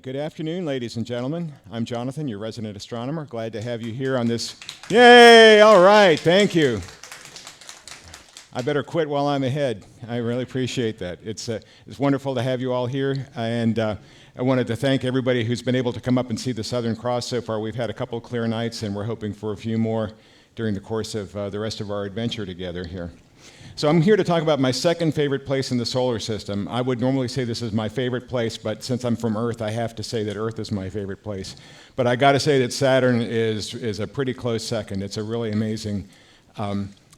Good afternoon, ladies and gentlemen. I'm Jonathan, your resident astronomer. Glad to have you here on this. Yay! All right, thank you. I better quit while I'm ahead. I really appreciate that. It's wonderful to have you all here, and I wanted to thank everybody who's been able to come up and see the Southern Cross so far. We've had a couple clear nights, and we're hoping for a few more during the course of the rest of our adventure together here. So I'm here to talk about my second favorite place in the solar system. I would normally say this is my favorite place, but since I'm from Earth, I have to say that Earth is my favorite place. But I got to say that Saturn is a pretty close second. It's a really amazing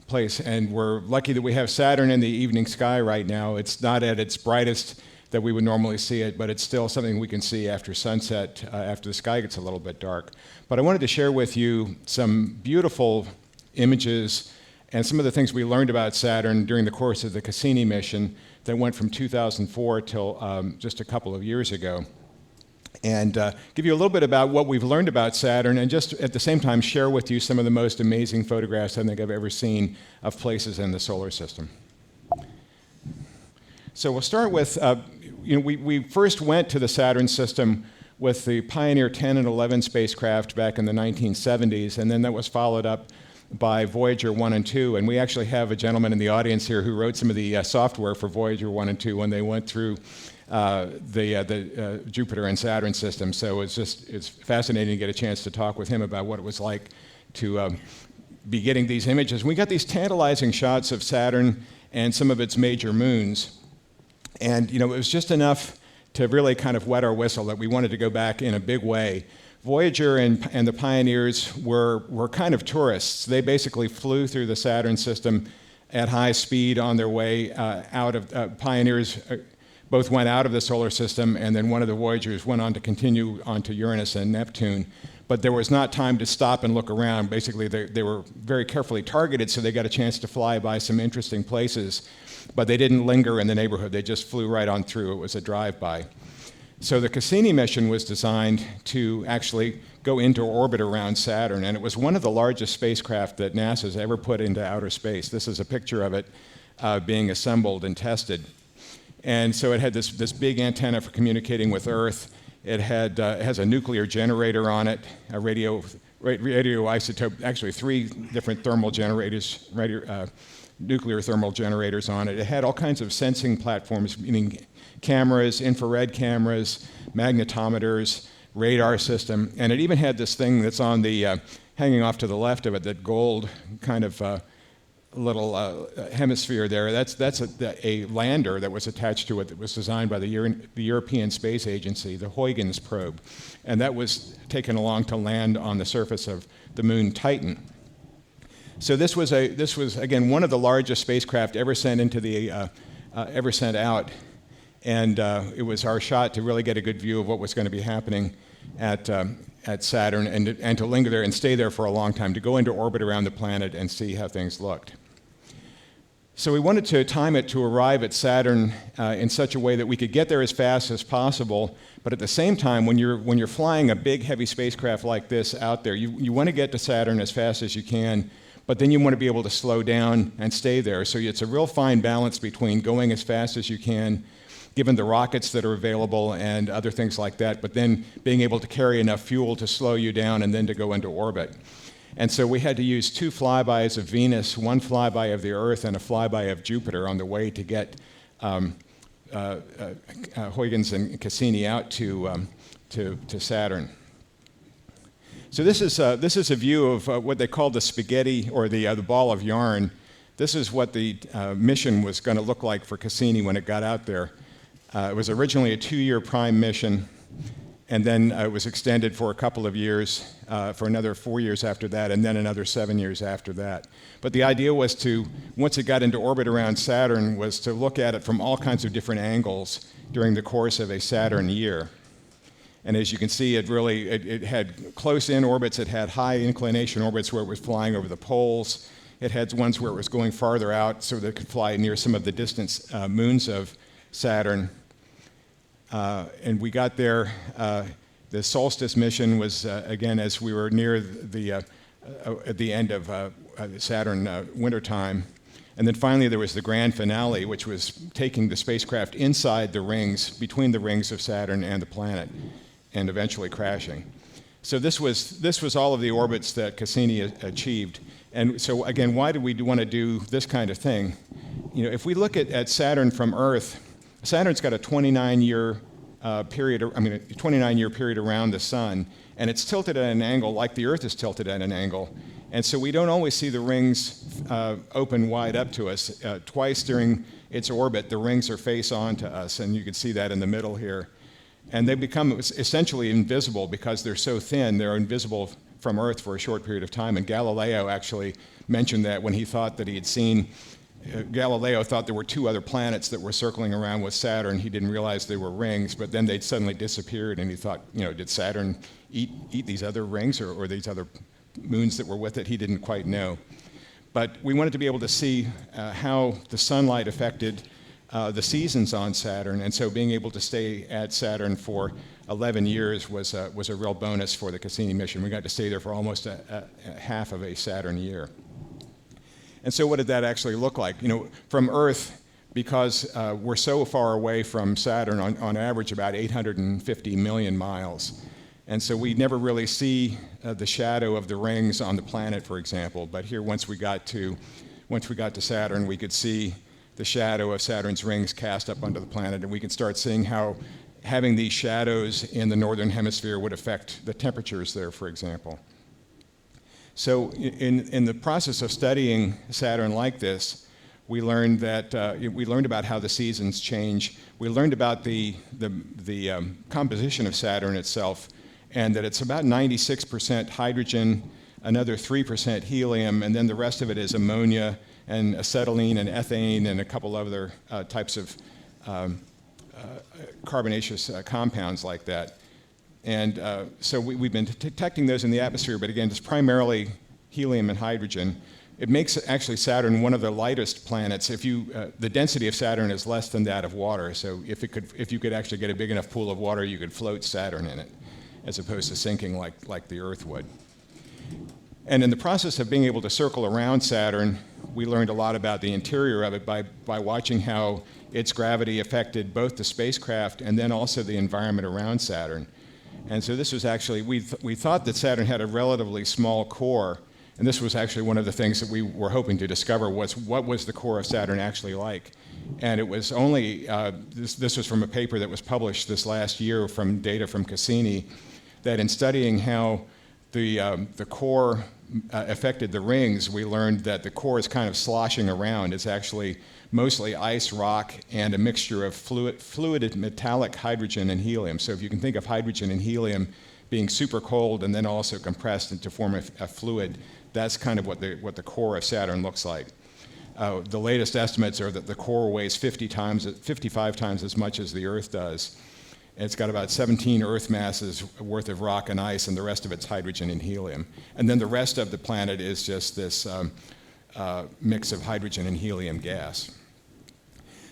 place, and we're lucky that we have Saturn in the evening sky right now. It's not at its brightest that we would normally see it, but it's still something we can see after sunset, after the sky gets a little bit dark. But I wanted to share with you some beautiful images and some of the things we learned about Saturn during the course of the Cassini mission that went from 2004 till just a couple of years ago. And give you a little bit about what we've learned about Saturn, and just at the same time share with you some of the most amazing photographs I think I've ever seen of places in the solar system. So we'll start with, we first went to the Saturn system with the Pioneer 10 and 11 spacecraft back in the 1970s, and then that was followed up by Voyager 1 and 2, and we actually have a gentleman in the audience here who wrote some of the software for Voyager 1 and 2 when they went through the Jupiter and Saturn system. So it's fascinating to get a chance to talk with him about what it was like to be getting these images. We got these tantalizing shots of Saturn and some of its major moons, and it was just enough to really kind of wet our whistle that we wanted to go back in a big way. Voyager and the Pioneers were kind of tourists. They basically flew through the Saturn system at high speed on their way out of Pioneers. Both went out of the solar system, and then one of the Voyagers went on to continue onto Uranus and Neptune. But there was not time to stop and look around. Basically, they were very carefully targeted, so they got a chance to fly by some interesting places. But they didn't linger in the neighborhood. They just flew right on through. It was a drive-by. So the Cassini mission was designed to actually go into orbit around Saturn, and it was one of the largest spacecraft that NASA's ever put into outer space. This is a picture of it being assembled and tested. And so it had this big antenna for communicating with Earth. It has a nuclear generator on it, a radioisotope, actually 3 different thermal generators, nuclear thermal generators on it. It had all kinds of sensing platforms, meaning cameras, infrared cameras, magnetometers, radar system, and it even had this thing that's on the, hanging off to the left of it, that gold kind of little hemisphere there. That's a lander that was attached to it that was designed by the European Space Agency, the Huygens probe, and that was taken along to land on the surface of the moon Titan. So this was again one of the largest spacecraft ever sent out. And it was our shot to really get a good view of what was going to be happening at Saturn and to linger there and stay there for a long time, to go into orbit around the planet and see how things looked. So we wanted to time it to arrive at Saturn in such a way that we could get there as fast as possible, but at the same time, when you're flying a big, heavy spacecraft like this out there, you want to get to Saturn as fast as you can, but then you want to be able to slow down and stay there. So it's a real fine balance between going as fast as you can, given the rockets that are available and other things like that, but then being able to carry enough fuel to slow you down and then to go into orbit. And so we had to use 2 flybys of Venus, 1 flyby of the Earth, and a flyby of Jupiter on the way to get Huygens and Cassini out to Saturn. So this is a view of what they call the spaghetti, or the ball of yarn. This is what the mission was going to look like for Cassini when it got out there. It was originally a 2-year prime mission, and then it was extended for a couple of years, for another 4 years after that, and then another 7 years after that. But the idea was to, once it got into orbit around Saturn, was to look at it from all kinds of different angles during the course of a Saturn year. And as you can see, it had close-in orbits, it had high inclination orbits where it was flying over the poles, it had ones where it was going farther out so that it could fly near some of the distant moons of Saturn. And we got there. The solstice mission was, again, as we were near at the end of Saturn wintertime. And then finally there was the grand finale, which was taking the spacecraft inside the rings, between the rings of Saturn and the planet. and eventually crashing. So this was all of the orbits that Cassini achieved. And so again, why do we want to do this kind of thing? You know, if we look at Saturn from Earth, Saturn's got a 29-year period, a 29-year period around the sun, and it's tilted at an angle like the Earth is tilted at an angle. And so we don't always see the rings open wide up to us. Twice during its orbit, the rings are face on to us, and you can see that in the middle here. And they become essentially invisible because they're so thin, they're invisible from Earth for a short period of time. And Galileo actually mentioned that when he thought that he had seen, Galileo thought there were two other planets that were circling around with Saturn. He didn't realize they were rings, but then they'd suddenly disappeared, and he thought, you know, did Saturn eat these other rings or these other moons that were with it? He didn't quite know. But we wanted to be able to see how the sunlight affected the seasons on Saturn, and so being able to stay at Saturn for 11 years was a real bonus for the Cassini mission. We got to stay there for almost a half of a Saturn year. And so what did that actually look like? You know, from Earth, because we're so far away from Saturn, on average about 850 million miles. And so we never really see the shadow of the rings on the planet, for example. But here, once we got to Saturn, we could see the shadow of Saturn's rings cast up onto the planet, and we can start seeing how having these shadows in the northern hemisphere would affect the temperatures there, for example. So in the process of studying Saturn like this, we learned about how the seasons change. We learned about the composition of Saturn itself, and that it's about 96% hydrogen, another 3% helium, and then the rest of it is ammonia and acetylene and ethane and a couple other types of carbonaceous compounds like that. And so we've been detecting those in the atmosphere, but again, it's primarily helium and hydrogen. It makes actually Saturn one of the lightest planets. The density of Saturn is less than that of water, so if you could actually get a big enough pool of water, you could float Saturn in it, as opposed to sinking like the Earth would. And in the process of being able to circle around Saturn, we learned a lot about the interior of it by watching how its gravity affected both the spacecraft and then also the environment around Saturn. And so this was actually, we thought that Saturn had a relatively small core, and this was actually one of the things that we were hoping to discover was what was the core of Saturn actually like. And it was only, this was from a paper that was published this last year from data from Cassini, that in studying how the core affected the rings, we learned that the core is kind of sloshing around. It's actually mostly ice, rock, and a mixture of fluid metallic hydrogen and helium. So if you can think of hydrogen and helium being super cold and then also compressed to form a fluid, that's kind of what the core of Saturn looks like. The latest estimates are that the core weighs 55 times as much as the Earth does. It's got about 17 Earth masses worth of rock and ice, and the rest of it's hydrogen and helium. And then the rest of the planet is just this mix of hydrogen and helium gas.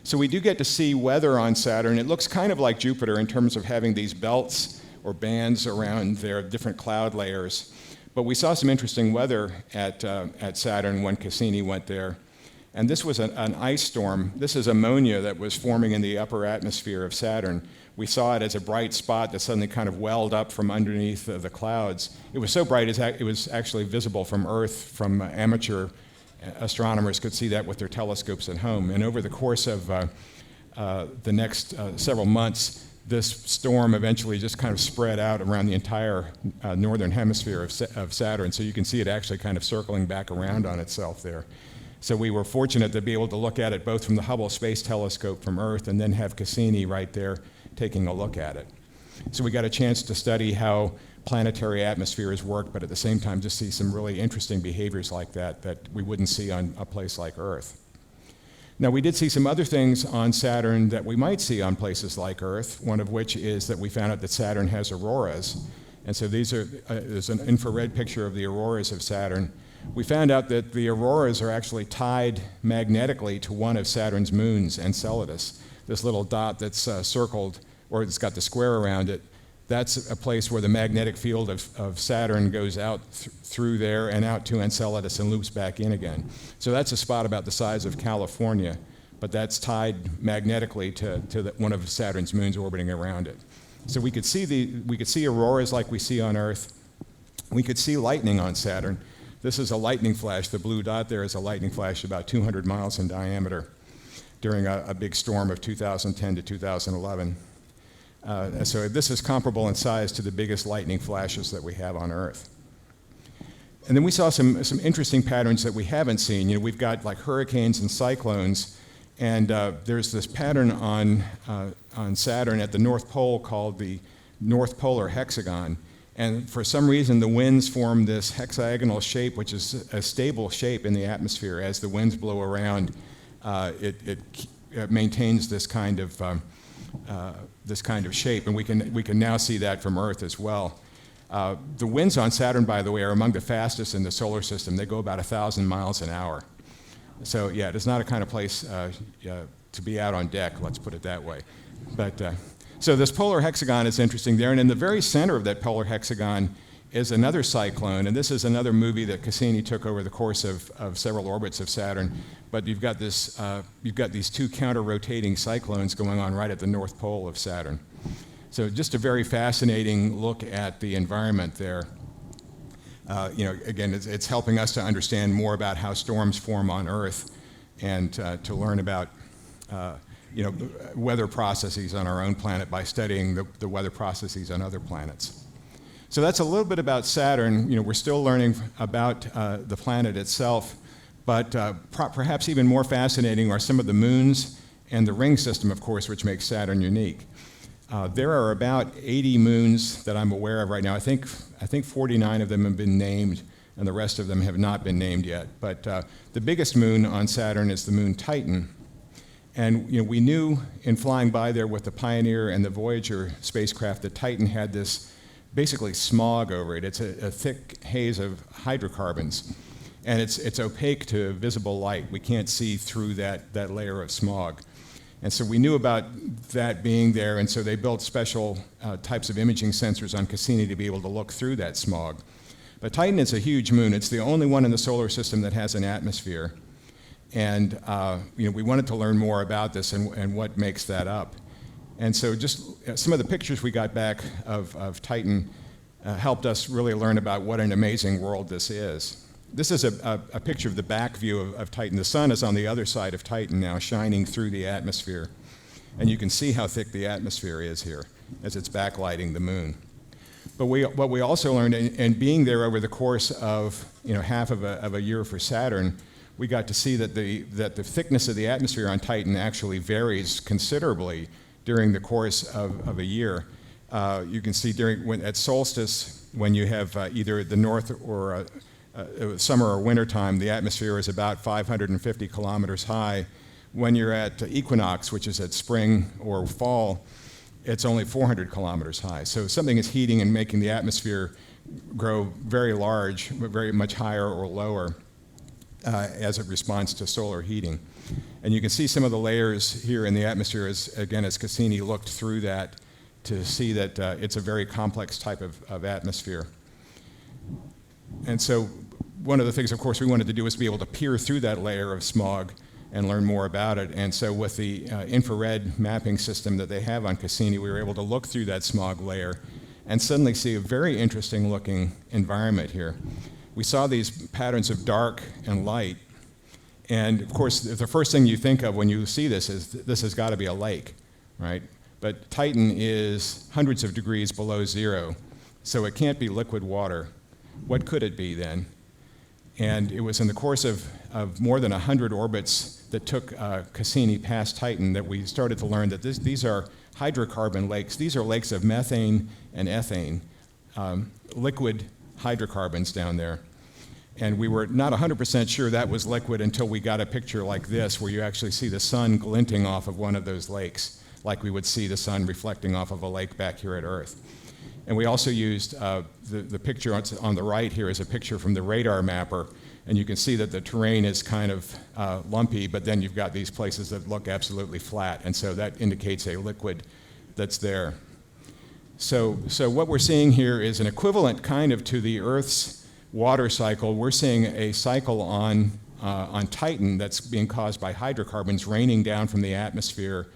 So we do get to see weather on Saturn. It looks kind of like Jupiter in terms of having these belts or bands around their different cloud layers. But we saw some interesting weather at Saturn when Cassini went there. And this was an ice storm. This is ammonia that was forming in the upper atmosphere of Saturn. We saw it as a bright spot that suddenly kind of welled up from underneath the clouds. It was so bright it was actually visible from Earth. From amateur astronomers could see that with their telescopes at home. And over the course of the next several months, this storm eventually just kind of spread out around the entire northern hemisphere of Saturn. So you can see it actually kind of circling back around on itself there. So we were fortunate to be able to look at it both from the Hubble Space Telescope from Earth and then have Cassini right there taking a look at it. So we got a chance to study how planetary atmospheres work, but at the same time just see some really interesting behaviors like that we wouldn't see on a place like Earth. Now we did see some other things on Saturn that we might see on places like Earth, one of which is that we found out that Saturn has auroras. And so there's an infrared picture of the auroras of Saturn. We found out that the auroras are actually tied magnetically to one of Saturn's moons, Enceladus. This little dot that's circled, or it's got the square around it, that's a place where the magnetic field of Saturn goes out through there and out to Enceladus and loops back in again. So that's a spot about the size of California, but that's tied magnetically to one of Saturn's moons orbiting around it. So we could see auroras like we see on Earth. We could see lightning on Saturn. This is a lightning flash. The blue dot there is a lightning flash about 200 miles in diameter during a big storm of 2010 to 2011. So this is comparable in size to the biggest lightning flashes that we have on Earth. And then we saw some interesting patterns that we haven't seen. You know, we've got like hurricanes and cyclones, and there's this pattern on Saturn at the North Pole called the North Polar Hexagon. And for some reason, the winds form this hexagonal shape, which is a stable shape in the atmosphere. As the winds blow around, it maintains this kind of shape, and we can now see that from Earth as well. The winds on Saturn, by the way, are among the fastest in the solar system. They go about 1,000 miles an hour. So yeah, it's not a kind of place to be out on deck, let's put it that way. But so this polar hexagon is interesting there, and in the very center of that polar hexagon is another cyclone, and this is another movie that Cassini took over the course of several orbits of Saturn. But you've got these two counter-rotating cyclones going on right at the North Pole of Saturn. So just a very fascinating look at the environment there. You know, again, it's helping us to understand more about how storms form on Earth, and to learn about you know, weather processes on our own planet by studying the weather processes on other planets. So that's a little bit about Saturn. You know, we're still learning about the planet itself, but perhaps even more fascinating are some of the moons and the ring system, of course, which makes Saturn unique. There are about 80 moons that I'm aware of right now. I think 49 of them have been named, and the rest of them have not been named yet. But the biggest moon on Saturn is the moon Titan. And you know, we knew in flying by there with the Pioneer and the Voyager spacecraft that Titan had this basically smog over it. It's a thick haze of hydrocarbons, and it's opaque to visible light. We can't see through that layer of smog. And so we knew about that being there, and so they built special types of imaging sensors on Cassini to be able to look through that smog. But Titan is a huge moon. It's the only one in the solar system that has an atmosphere. And you know, we wanted to learn more about this and what makes that up. And so just some of the pictures we got back of Titan helped us really learn about what an amazing world this is. This is a picture of the back view of Titan. The sun is on the other side of Titan now, shining through the atmosphere. And you can see how thick the atmosphere is here as it's backlighting the moon. But what we also learned, and being there over the course of half of a year for Saturn, we got to see that the thickness of the atmosphere on Titan actually varies considerably during the course of a year. You can see at solstice, when you have either the north or summer or winter time, the atmosphere is about 550 kilometers high. When you're at equinox, which is at spring or fall, it's only 400 kilometers high. So something is heating and making the atmosphere grow very large, but very much higher or lower as it responds to solar heating. And you can see some of the layers here in the atmosphere as Cassini looked through that to see that it's a very complex type of atmosphere. And so one of the things, of course, we wanted to do was be able to peer through that layer of smog and learn more about it. And so with the infrared mapping system that they have on Cassini, we were able to look through that smog layer and suddenly see a very interesting looking environment here. We saw these patterns of dark and light. And of course, the first thing you think of when you see this is this has got to be a lake, right? But Titan is hundreds of degrees below zero, so it can't be liquid water. What could it be then? And it was in the course of more than 100 orbits that took Cassini past Titan that we started to learn that these are hydrocarbon lakes. These are lakes of methane and ethane, liquid hydrocarbons down there. And we were not 100% sure that was liquid until we got a picture like this, where you actually see the sun glinting off of one of those lakes, like we would see the sun reflecting off of a lake back here at Earth. And we also used the picture on the right here is a picture from the radar mapper, and you can see that the terrain is kind of lumpy, but then you've got these places that look absolutely flat, and so that indicates a liquid that's there. So what we're seeing here is an equivalent kind of to the Earth's water cycle. We're seeing a cycle on Titan that's being caused by hydrocarbons raining down from the atmosphere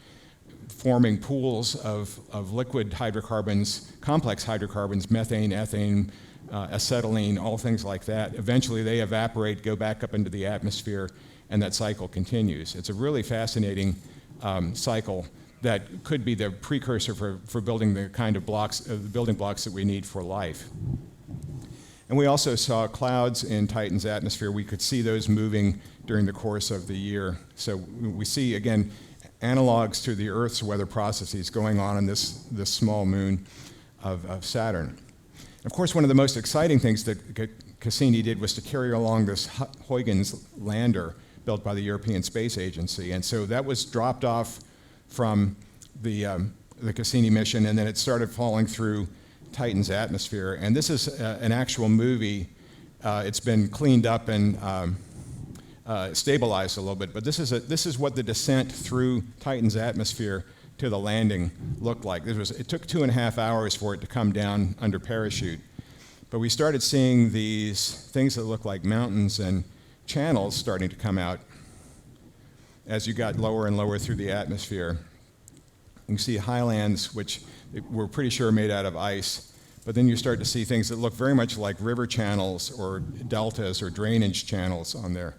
forming pools of liquid hydrocarbons, complex hydrocarbons, methane, ethane, acetylene, all things like that. Eventually they evaporate, go back up into the atmosphere, and that cycle continues. It's a really fascinating cycle that could be the precursor for building the kind of building blocks that we need for life. And we also saw clouds in Titan's atmosphere. We could see those moving during the course of the year. So we see, again, analogs to the Earth's weather processes going on in this small moon of Saturn. Of course, one of the most exciting things that Cassini did was to carry along this Huygens lander built by the European Space Agency. And so that was dropped off from the Cassini mission, and then it started falling through Titan's atmosphere. And this is an actual movie. It's been cleaned up and stabilized a little bit, but this is what the descent through Titan's atmosphere to the landing looked like. It took 2.5 hours for it to come down under parachute, but we started seeing these things that look like mountains and channels starting to come out as you got lower and lower through the atmosphere. You can see highlands, which we're pretty sure are made out of ice, but then you start to see things that look very much like river channels or deltas or drainage channels on there.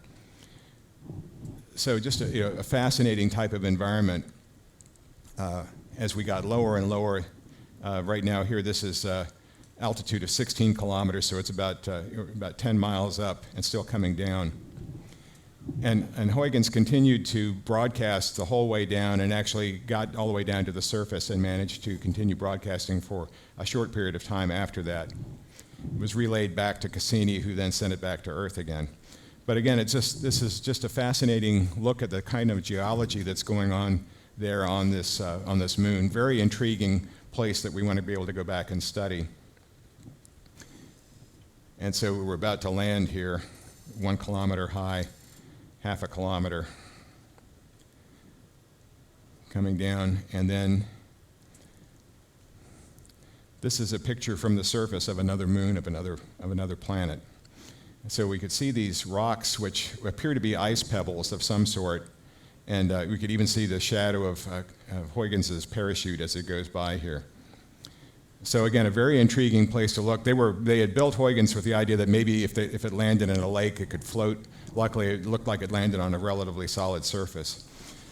So just a fascinating type of environment as we got lower and lower. Right now here, this is altitude of 16 kilometers, so it's about 10 miles up and still coming down. And Huygens continued to broadcast the whole way down and actually got all the way down to the surface and managed to continue broadcasting for a short period of time after that. It was relayed back to Cassini, who then sent it back to Earth again. But again, this is just a fascinating look at the kind of geology that's going on there on this moon. Very intriguing place that we want to be able to go back and study. And so we're about to land here, 1 kilometer high, 0.5 kilometer coming down, and then this is a picture from the surface of another moon of another planet. So we could see these rocks, which appear to be ice pebbles of some sort, and we could even see the shadow of Huygens' parachute as it goes by here. So again, a very intriguing place to look. They had built Huygens with the idea that maybe if it landed in a lake, it could float. Luckily, it looked like it landed on a relatively solid surface.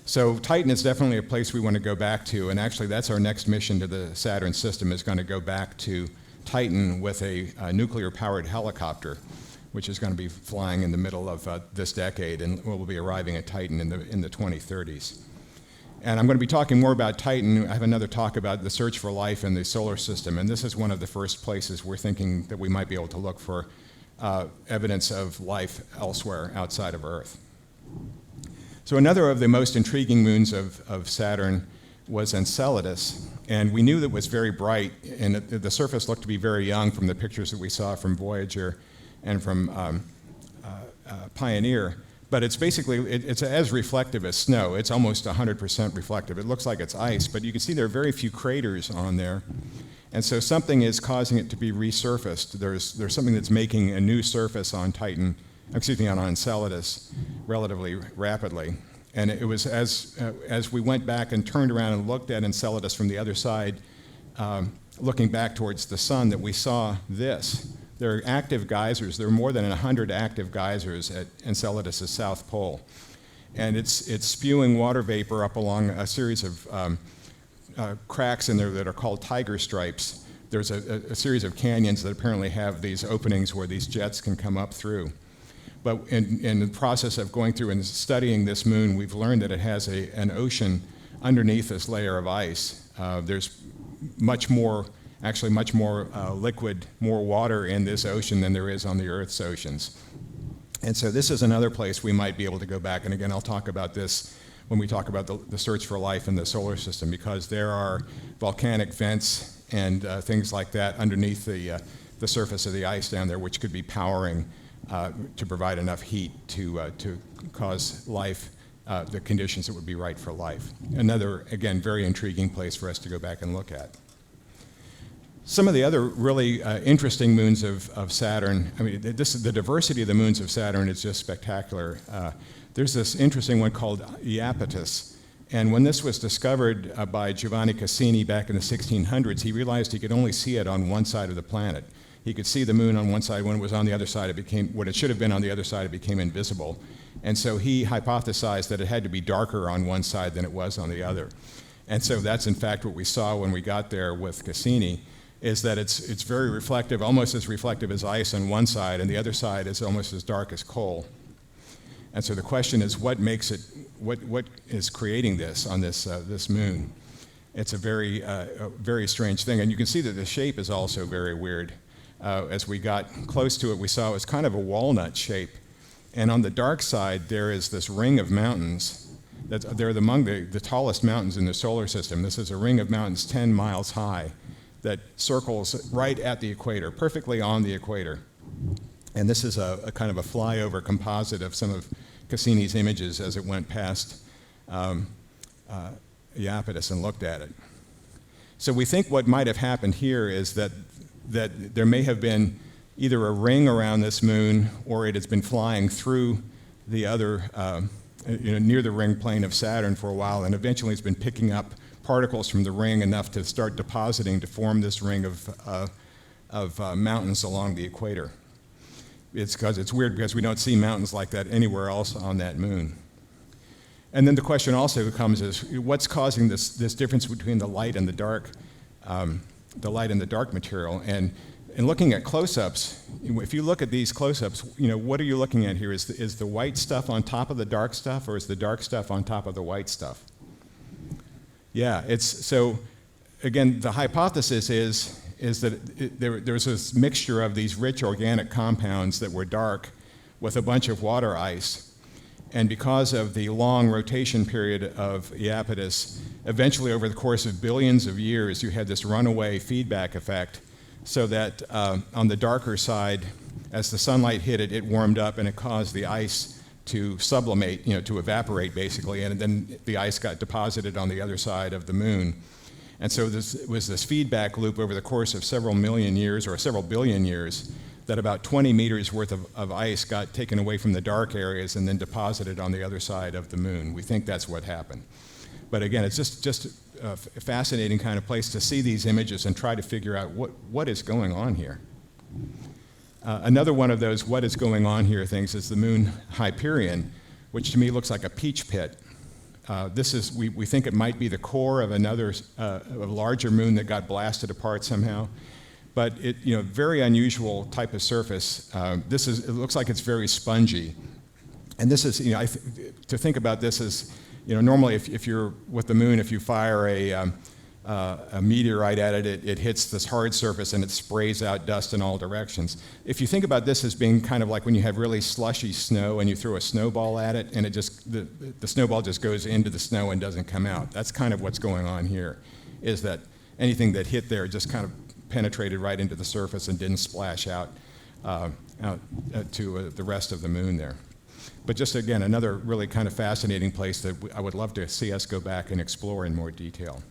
So Titan is definitely a place we want to go back to, and actually that's our next mission to the Saturn system, is going to go back to Titan with a nuclear-powered helicopter, which is going to be flying in the middle of this decade, and we'll be arriving at Titan in the 2030s. And I'm going to be talking more about Titan. I have another talk about the search for life in the solar system, and this is one of the first places we're thinking that we might be able to look for evidence of life elsewhere outside of Earth. So another of the most intriguing moons of Saturn was Enceladus, and we knew that it was very bright, and the surface looked to be very young from the pictures that we saw from Voyager and from Pioneer. But it's basically, it's as reflective as snow. It's almost 100% reflective. It looks like it's ice, but you can see there are very few craters on there. And so something is causing it to be resurfaced. There's something that's making a new surface on Titan, on Enceladus relatively rapidly. And it was as we went back and turned around and looked at Enceladus from the other side, looking back towards the sun, that we saw this. There are active geysers. There are more than 100 active geysers at Enceladus' south pole. And it's spewing water vapor up along a series of cracks in there that are called tiger stripes. There's a series of canyons that apparently have these openings where these jets can come up through. But in the process of going through and studying this moon, we've learned that it has an ocean underneath this layer of ice. There's much more liquid, more water in this ocean than there is on the Earth's oceans. And so this is another place we might be able to go back. And again, I'll talk about this when we talk about the search for life in the solar system, because there are volcanic vents and things like that underneath the surface of the ice down there, which could be powering to provide enough heat to cause life, the conditions that would be right for life. Another, again, very intriguing place for us to go back and look at. Some of the other really interesting moons of Saturn, I mean, the diversity of the moons of Saturn is just spectacular. There's this interesting one called Iapetus, And when this was discovered by Giovanni Cassini back in the 1600s, he realized he could only see it on one side of the planet. He could see the moon on one side. When it was on the other side, what it should have been on the other side, it became invisible. And so he hypothesized that it had to be darker on one side than it was on the other. And so that's in fact what we saw when we got there with Cassini, is that it's very reflective, almost as reflective as ice on one side, and the other side is almost as dark as coal. And so the question is, what makes it, what is creating this on this moon? It's a very strange thing, and you can see that the shape is also very weird. As we got close to it, we saw it was kind of a walnut shape, and on the dark side there is this ring of mountains. They're among the tallest mountains in the solar system. This is a ring of mountains 10 miles high that circles right at the equator, perfectly on the equator. And this is a kind of a flyover composite of some of Cassini's images as it went past Iapetus and looked at it. So we think what might have happened here is that there may have been either a ring around this moon, or it has been flying through the other, near the ring plane of Saturn for a while, and eventually it's been picking up particles from the ring enough to start depositing to form this ring of mountains along the equator. It's weird because we don't see mountains like that anywhere else on that moon. And then the question also becomes is, what's causing this difference between the light and the dark material? And in looking at close-ups, if you look at these close-ups, what are you looking at here? Is the white stuff on top of the dark stuff, or is the dark stuff on top of the white stuff? Yeah, so again, the hypothesis is that there's this mixture of these rich organic compounds that were dark with a bunch of water ice. And because of the long rotation period of Iapetus, eventually over the course of billions of years, you had this runaway feedback effect, so that on the darker side, as the sunlight hit it, it warmed up and it caused the ice to sublimate, to evaporate basically, and then the ice got deposited on the other side of the moon. And so this was this feedback loop over the course of several million years or several billion years, that about 20 meters worth of ice got taken away from the dark areas and then deposited on the other side of the moon. We think that's what happened. But again, it's just a fascinating kind of place to see these images and try to figure out what is going on here. Another one of those what is going on here things is the moon Hyperion, which to me looks like a peach pit. We think it might be the core of another a larger moon that got blasted apart somehow. But very unusual type of surface. It looks like it's very spongy. And this is, to think about this as, normally if you're with the moon, if you fire a meteorite at it, it hits this hard surface and it sprays out dust in all directions. If you think about this as being kind of like when you have really slushy snow and you throw a snowball at it and the snowball just goes into the snow and doesn't come out. That's kind of what's going on here, is that anything that hit there just kind of penetrated right into the surface and didn't splash out to the rest of the moon there. But just again, another really kind of fascinating place that I would love to see us go back and explore in more detail.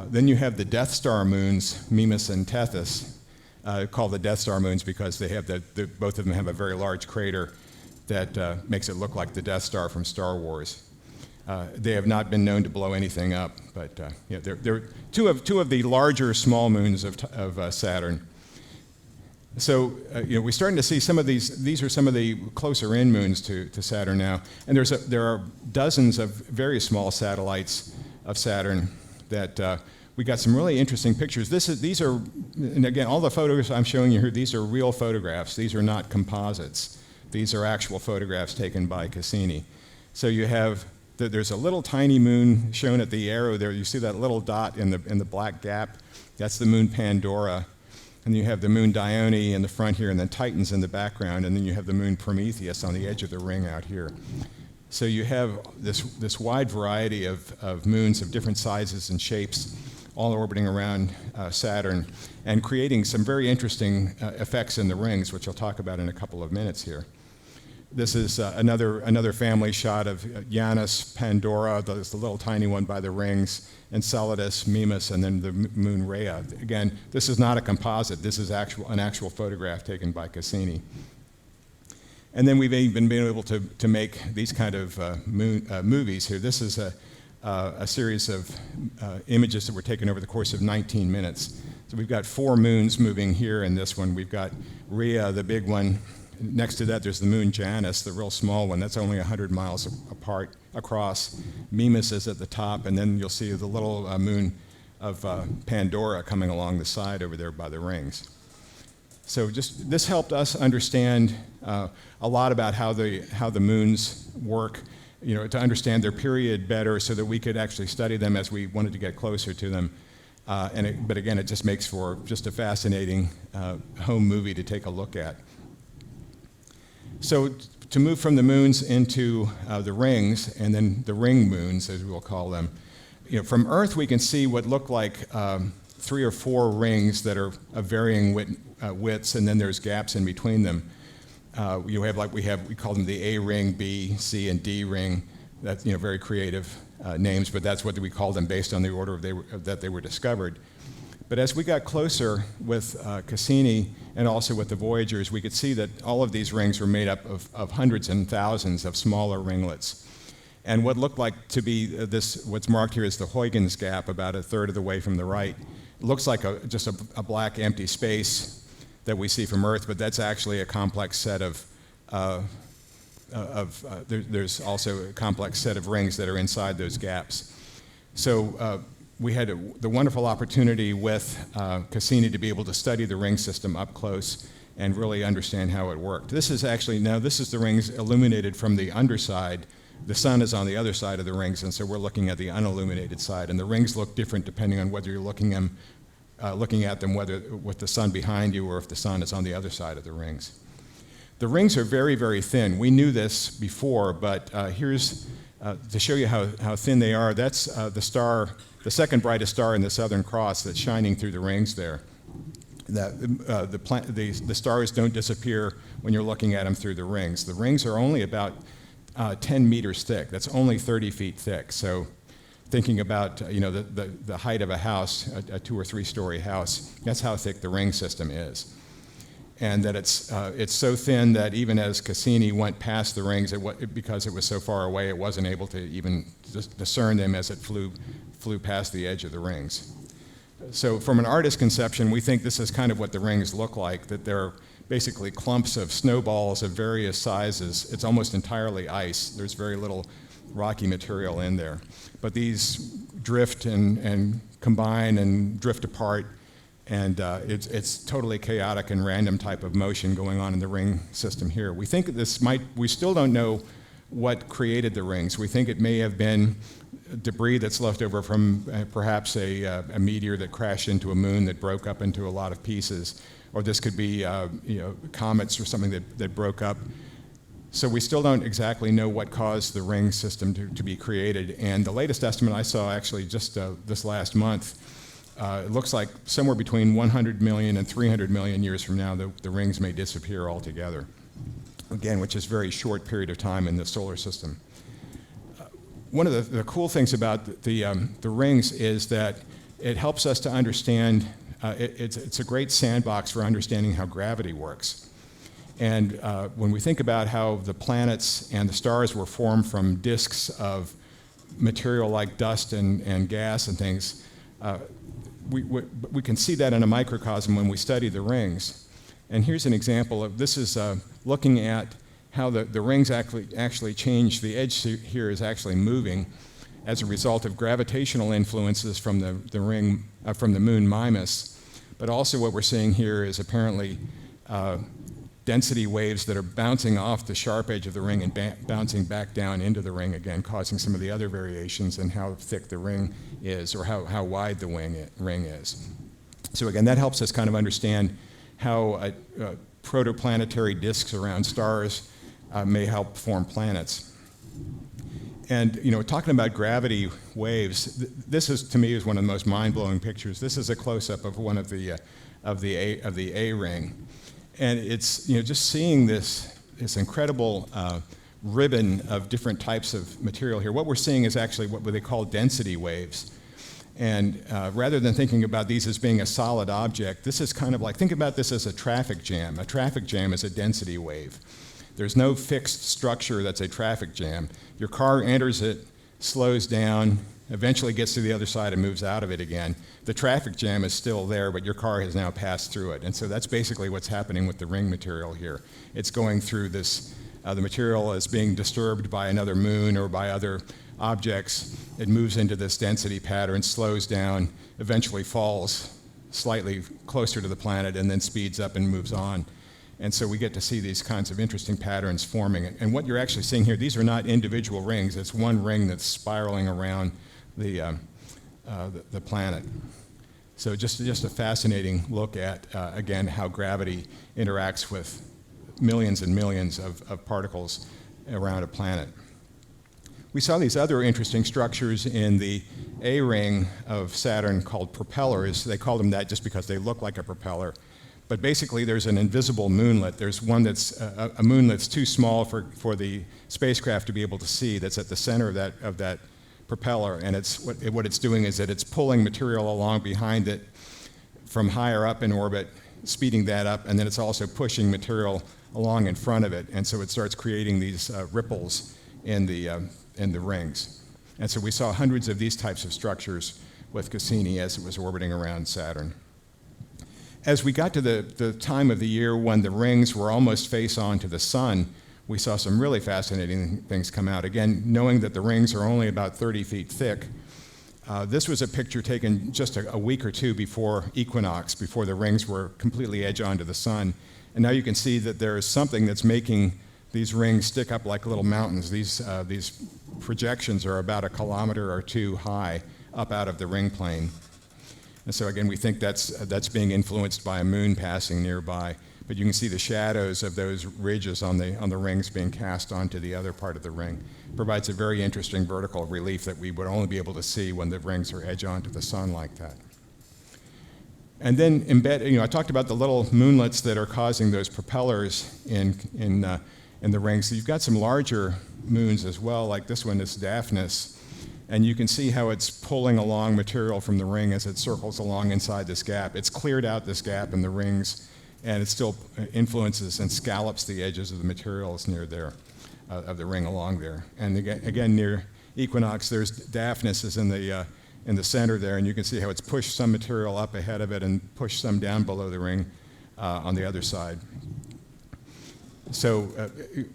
Then you have the Death Star moons, Mimas and Tethys, called the Death Star moons because they have both of them have a very large crater that makes it look like the Death Star from Star Wars. They have not been known to blow anything up, but they're two of the larger small moons of Saturn. So we're starting to see some of these. These are some of the closer in moons to Saturn now, and there are dozens of very small satellites of Saturn that we got some really interesting pictures. These are, and again, all the photos I'm showing you here. These are real photographs. These are not composites. These are actual photographs taken by Cassini. So you have. There's a little tiny moon shown at the arrow there. You see that little dot in the black gap? That's the moon Pandora. And you have the moon Dione in the front here, and then Titan's in the background, and then you have the moon Prometheus on the edge of the ring out here. So you have this wide variety of moons of different sizes and shapes, all orbiting around Saturn, and creating some very interesting effects in the rings, which I'll talk about in a couple of minutes here. This is another family shot of Janus, Pandora, the little tiny one by the rings, Enceladus, Mimas, and then the moon Rhea. Again, this is not a composite. This is an actual photograph taken by Cassini. And then we've even been able to make these kind of movies here. This is a series of images that were taken over the course of 19 minutes. So we've got 4 moons moving here in this one. We've got Rhea, the big one. Next to that, there's the moon Janus, the real small one. That's only 100 miles across. Mimas is at the top, and then you'll see the little moon of Pandora coming along the side over there by the rings. So just this helped us understand a lot about how the moons work, to understand their period better, so that we could actually study them as we wanted to get closer to them. But again, it just makes for just a fascinating home movie to take a look at. So to move from the moons into the rings, and then the ring moons, as we'll call them, from Earth we can see what look like 3 or 4 rings that are of varying widths, and then there's gaps in between them. We call them the A ring, B, C, and D ring. That's very creative names, but that's what we call them based on the order that they were discovered. But as we got closer with Cassini and also with the Voyagers, we could see that all of these rings were made up of hundreds and thousands of smaller ringlets. And what looked like to be what's marked here is the Huygens gap, about a third of the way from the right. It looks like just a black empty space that we see from Earth, but that's actually a complex set there's also a complex set of rings that are inside those gaps. So we had the wonderful opportunity with Cassini to be able to study the ring system up close and really understand how it worked. This is the rings illuminated from the underside. The sun is on the other side of the rings, and so we're looking at the unilluminated side. And the rings look different depending on whether you're looking at them whether with the sun behind you or if the sun is on the other side of the rings. The rings are very, very thin. We knew this before, but here's to show you how thin they are. That's the star, the second brightest star in the Southern Cross that's shining through the rings there. The stars don't disappear when you're looking at them through the rings. The rings are only about 10 meters thick. That's only 30 feet thick. So thinking about the height of a house, a 2 or 3 story house, that's how thick the ring system is. And that it's so thin that even as Cassini went past the rings, because it was so far away, it wasn't able to even discern them as it flew past the edge of the rings. So from an artist's conception, we think this is kind of what the rings look like, that they're basically clumps of snowballs of various sizes. It's almost entirely ice. There's very little rocky material in there. But these drift and combine and drift apart, and it's totally chaotic and random type of motion going on in the ring system here. We think we still don't know what created the rings. We think it may have been debris that's left over from perhaps a meteor that crashed into a moon that broke up into a lot of pieces, or this could be comets or something that broke up. So we still don't exactly know what caused the ring system to be created. And the latest estimate I saw actually just this last month, it looks like somewhere between 100 million and 300 million years from now, the rings may disappear altogether. Again, which is a very short period of time in the solar system. One of the cool things about the rings is that it helps us to understand, it's a great sandbox for understanding how gravity works. And when we think about how the planets and the stars were formed from disks of material like dust and gas and things, we can see that in a microcosm when we study the rings. And here's an example of this is looking at how the rings actually change. The edge here is actually moving as a result of gravitational influences from the ring from the moon Mimas. But also what we're seeing here is apparently density waves that are bouncing off the sharp edge of the ring and bouncing back down into the ring again, causing some of the other variations in how thick the ring is or how wide the ring is. So again, that helps us kind of understand how protoplanetary disks around stars may help form planets. And talking about gravity waves, this is to me is one of the most mind-blowing pictures. This is a close-up of one of the A ring. And it's just seeing this incredible ribbon of different types of material here. What we're seeing is actually what they call density waves. And rather than thinking about these as being a solid object, this is kind of like, think about this as a traffic jam. A traffic jam is a density wave. There's no fixed structure that's a traffic jam. Your car enters it, slows down, eventually gets to the other side and moves out of it again. The traffic jam is still there, but your car has now passed through it. And so that's basically what's happening with the ring material here. It's going through this, the material is being disturbed by another moon or by other objects. It moves into this density pattern, slows down, eventually falls slightly closer to the planet, and then speeds up and moves on. And so we get to see these kinds of interesting patterns forming. And what you're actually seeing here, these are not individual rings. It's one ring that's spiraling around the planet. So just a fascinating look at, again, how gravity interacts with millions and millions of particles around a planet. We saw these other interesting structures in the A ring of Saturn called propellers. They call them that just because they look like a propeller. But basically, there's an invisible moonlet. There's one that's a moon that's too small for the spacecraft to be able to see, that's at the center of that propeller. And what it's doing is that it's pulling material along behind it from higher up in orbit, speeding that up, and then it's also pushing material along in front of it. And so it starts creating these ripples in the rings. And so we saw hundreds of these types of structures with Cassini as it was orbiting around Saturn. As we got to the time of the year when the rings were almost face on to the sun, we saw some really fascinating things come out. Again, knowing that the rings are only about 30 feet thick, this was a picture taken just a week or two before equinox, before the rings were completely edge on to the sun. And now you can see that there is something that's making these rings stick up like little mountains. These projections are about 1 kilometer or 2 high up out of the ring plane. And so again, we think that's being influenced by a moon passing nearby. But you can see the shadows of those ridges on the rings being cast onto the other part of the ring. It provides a very interesting vertical relief that we would only be able to see when the rings are edge on to the sun like that. And then I talked about the little moonlets that are causing those propellers in the rings. So you've got some larger moons as well, like this one, this Daphnis. And you can see how it's pulling along material from the ring as it circles along inside this gap. It's cleared out this gap in the rings, and it still influences and scallops the edges of the materials near there, of the ring along there. And again near equinox, there's Daphnis is in the center there, and you can see how it's pushed some material up ahead of it and pushed some down below the ring on the other side. So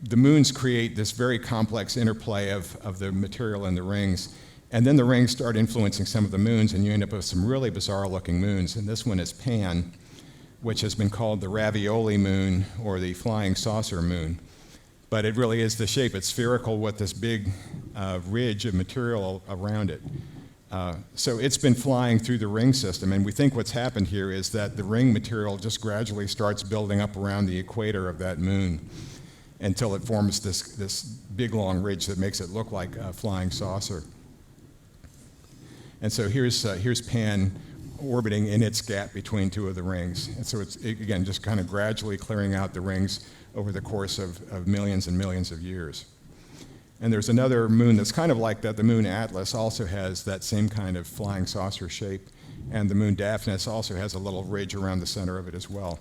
the moons create this very complex interplay of the material in the rings. And then the rings start influencing some of the moons, and you end up with some really bizarre-looking moons. And this one is Pan, which has been called the ravioli moon or the flying saucer moon. But it really is the shape. It's spherical with this big ridge of material around it. So it's been flying through the ring system, and we think what's happened here is that the ring material just gradually starts building up around the equator of that moon until it forms this big long ridge that makes it look like a flying saucer. And so here's Pan orbiting in its gap between two of the rings. And so it's, again, just kind of gradually clearing out the rings over the course of millions and millions of years. And there's another moon that's kind of like that. The moon Atlas also has that same kind of flying saucer shape. And the moon Daphnis also has a little ridge around the center of it as well.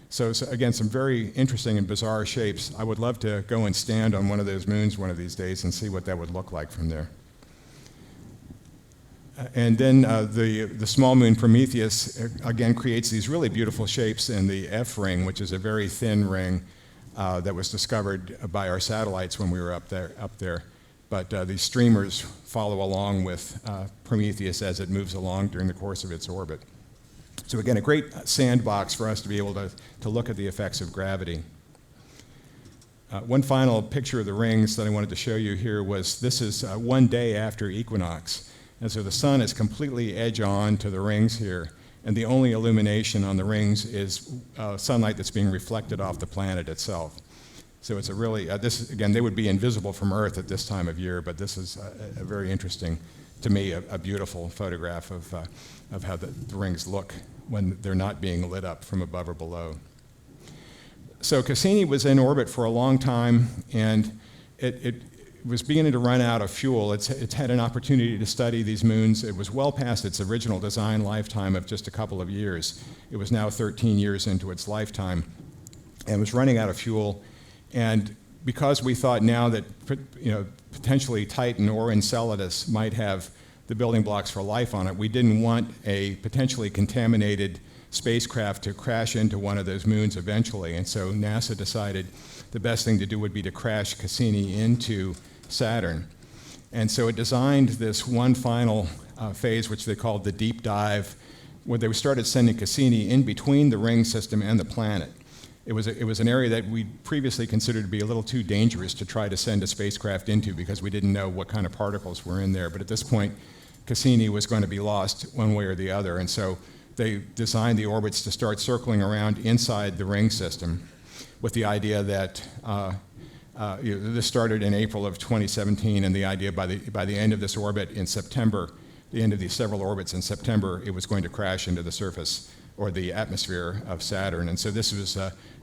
So again, some very interesting and bizarre shapes. I would love to go and stand on one of those moons one of these days and see what that would look like from there. And then the small moon Prometheus, again, creates these really beautiful shapes in the F ring, which is a very thin ring that was discovered by our satellites when we were up there. But these streamers follow along with Prometheus as it moves along during the course of its orbit. So again, a great sandbox for us to be able to look at the effects of gravity. One final picture of the rings that I wanted to show you here was, this is one day after equinox. And so the sun is completely edge on to the rings here, and the only illumination on the rings is sunlight that's being reflected off the planet itself. So it's a really, again, they would be invisible from Earth at this time of year, but this is a very interesting, to me, a beautiful photograph of how the rings look when they're not being lit up from above or below. So Cassini was in orbit for a long time, and it was beginning to run out of fuel. It's had an opportunity to study these moons. It was well past its original design lifetime of just a couple of years. It was now 13 years into its lifetime and was running out of fuel. And because we thought now that potentially Titan or Enceladus might have the building blocks for life on it, we didn't want a potentially contaminated spacecraft to crash into one of those moons eventually. And so NASA decided the best thing to do would be to crash Cassini into Saturn. And so it designed this one final phase, which they called the deep dive, where they started sending Cassini in between the ring system and the planet. It was an area that we previously considered to be a little too dangerous to try to send a spacecraft into because we didn't know what kind of particles were in there. But at this point, Cassini was going to be lost one way or the other. And so they designed the orbits to start circling around inside the ring system with the idea that this started in April of 2017, and the idea by the end of this orbit in September, the end of these several orbits in September, it was going to crash into the surface or the atmosphere of Saturn. And so this was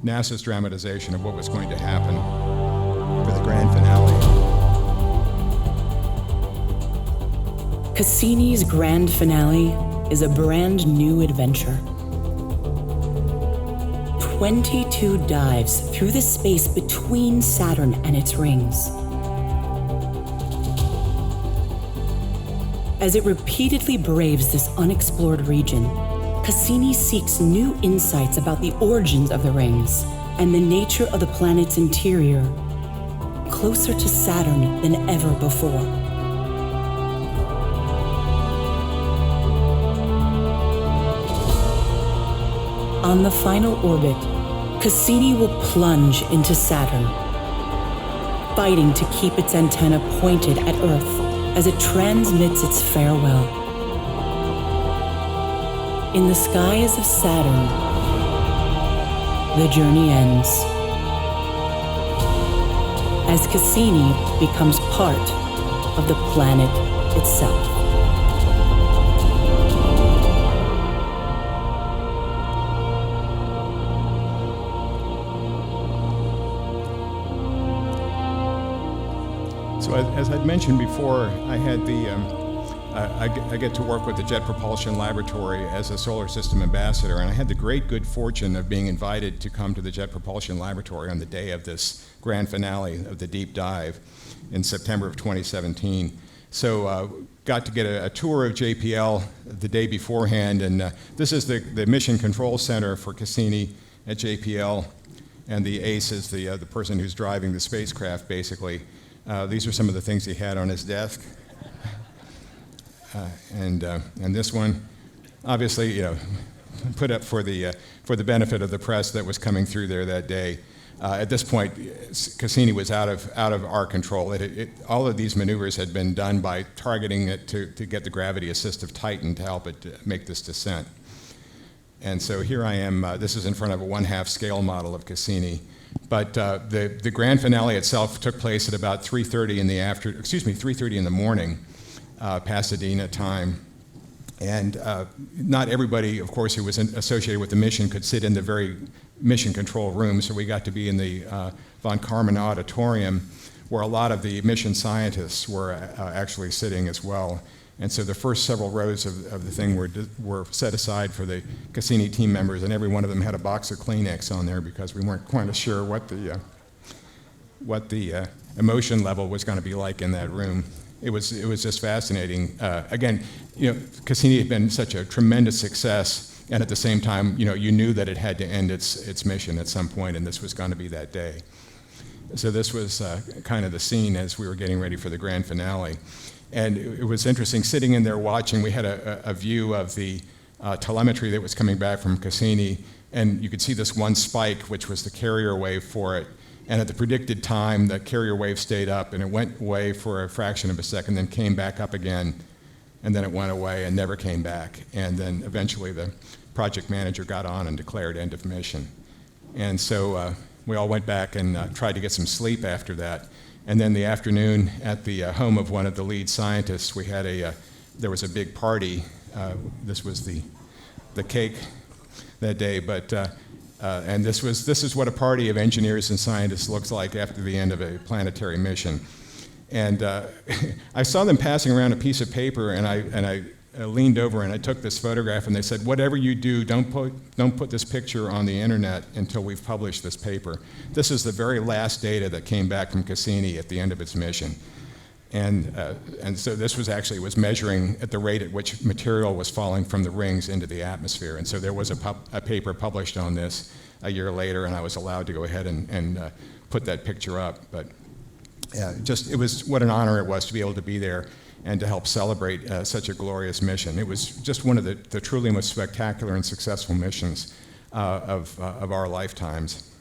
NASA's dramatization of what was going to happen for the grand finale. Cassini's grand finale is a brand new adventure. 22 dives through the space between Saturn and its rings. As it repeatedly braves this unexplored region, Cassini seeks new insights about the origins of the rings and the nature of the planet's interior, closer to Saturn than ever before. On the final orbit, Cassini will plunge into Saturn, fighting to keep its antenna pointed at Earth as it transmits its farewell. In the skies of Saturn, the journey ends, as Cassini becomes part of the planet itself. So as I'd mentioned before, I had I get to work with the Jet Propulsion Laboratory as a solar system ambassador, and I had the great good fortune of being invited to come to the Jet Propulsion Laboratory on the day of this grand finale of the deep dive in September of 2017. So got to get a tour of JPL the day beforehand, and this is the Mission Control Center for Cassini at JPL, and the ace is the person who's driving the spacecraft, basically. These are some of the things he had on his desk. And this one, obviously, put up for the benefit of the press that was coming through there that day. At this point, Cassini was out of our control. All of these maneuvers had been done by targeting it to get the gravity assist of Titan to help it make this descent. And so here I am. This is in front of a 1/2 scale model of Cassini. But the grand finale itself took place at about 3:30 in the morning, Pasadena time. And not everybody, of course, who was associated with the mission could sit in the very mission control room, so we got to be in the von Karman Auditorium, where a lot of the mission scientists were actually sitting as well. And so the first several rows of the thing were set aside for the Cassini team members, and every one of them had a box of Kleenex on there because we weren't quite sure what the emotion level was going to be like in that room. It was just fascinating. Again, Cassini had been such a tremendous success, and at the same time, you knew that it had to end its mission at some point, and this was going to be that day. So this was kind of the scene as we were getting ready for the grand finale. And it was interesting sitting in there watching. We had a view of the telemetry that was coming back from Cassini, and you could see this one spike, which was the carrier wave for it. And at the predicted time, the carrier wave stayed up, and it went away for a fraction of a second, then came back up again, and then it went away and never came back. And then eventually the project manager got on and declared end of mission. And so we all went back and tried to get some sleep after that. And then the afternoon at the home of one of the lead scientists, we had there was a big party. This was the cake that day, but and this is what a party of engineers and scientists looks like after the end of a planetary mission. And I saw them passing around a piece of paper, and I leaned over and I took this photograph, and they said, whatever you do, don't put this picture on the internet until we've published this paper. This is the very last data that came back from Cassini at the end of its mission. And so this was measuring at the rate at which material was falling from the rings into the atmosphere. And so there was a paper published on this a year later, and I was allowed to go ahead and put that picture up. But it was what an honor it was to be able to be there and to help celebrate such a glorious mission. It was just one of the truly most spectacular and successful missions of our lifetimes.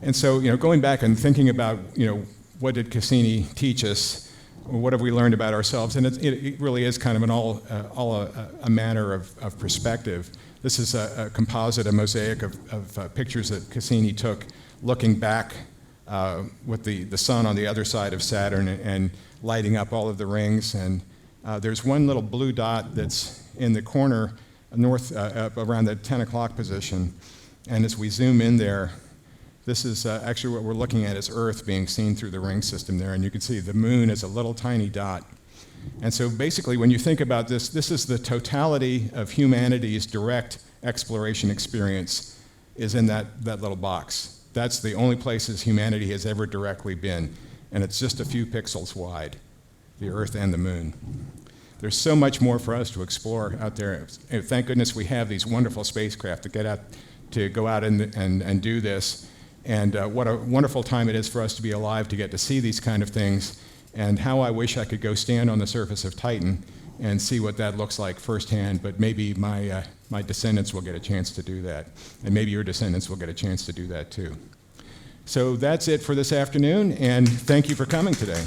And so, going back and thinking about, what did Cassini teach us? What have we learned about ourselves? And it really is kind of a matter of perspective. This is a composite, a mosaic of pictures that Cassini took looking back with the sun on the other side of Saturn and lighting up all of the rings. And there's one little blue dot that's in the corner north around the 10 o'clock position. And as we zoom in there, this is actually what we're looking at is Earth being seen through the ring system there. And you can see the moon is a little tiny dot. And so basically, when you think about this, this is the totality of humanity's direct exploration experience is in that little box. That's the only places humanity has ever directly been. And it's just a few pixels wide, the Earth and the moon. There's so much more for us to explore out there. And thank goodness we have these wonderful spacecraft to go out and do this. And what a wonderful time it is for us to be alive to get to see these kind of things. And how I wish I could go stand on the surface of Titan and see what that looks like firsthand. But maybe my descendants will get a chance to do that. And maybe your descendants will get a chance to do that too. So that's it for this afternoon, and thank you for coming today.